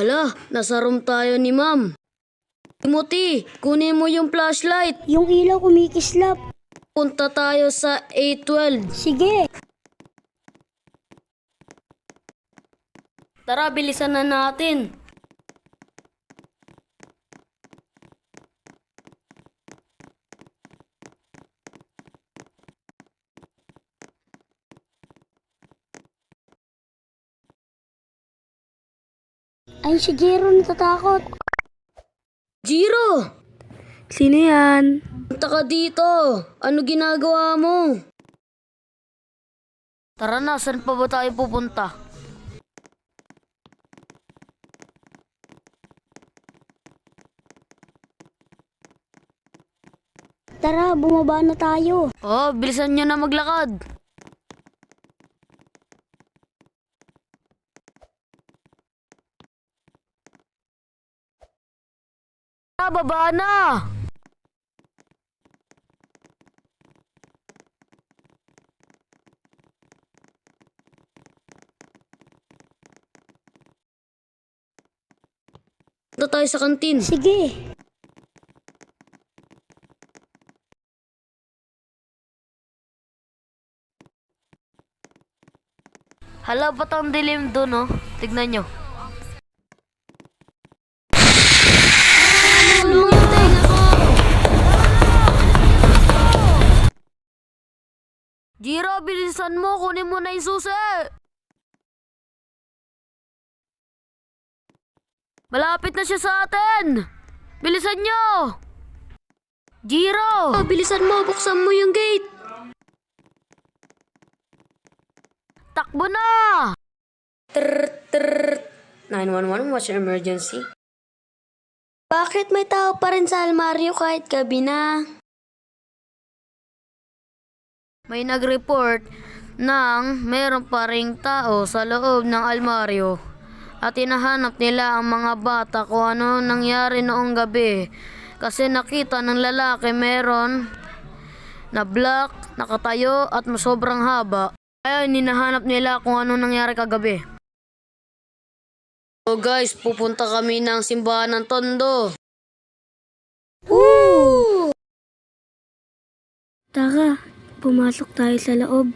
Hala, nasa room tayo ni ma'am. Timothy, kunin mo yung flashlight. Yung ilaw kumikislap. Punta tayo sa A12. Sige. Tara, bilisan na natin. Ay, si Jero natatakot. Jiro! Sino yan? Punta ka dito. Ano ginagawa mo? Tara na, saan pa ba tayo pupunta? Tara, bumaba na tayo. Oh, bilisan nyo na maglakad. Baba na! Punta tayo sa kantin. Sige. Hala, ba't ang dilim doon, oh? Tignan nyo. Tulong yung tenga ko! Jiro, bilisan mo! Kunin mo na yung susi! Malapit na siya sa atin! Bilisan nyo! Jiro! Bilisan mo! Buksan mo yung gate! Takbo na! 911, what's your emergency? Bakit may tao pa rin sa almaryo kahit gabi na? May nag-report nang meron pa ring tao sa loob ng almaryo at hinahanap nila ang mga bata kung ano nangyari noong gabi kasi nakita ng lalaki meron na black, nakatayo at sobrang haba. Kaya hinahanap nila kung ano nangyari kagabi. So guys, pupunta kami ng simbahan ng Tondo. Woo! Tara, pumasok tayo sa loob.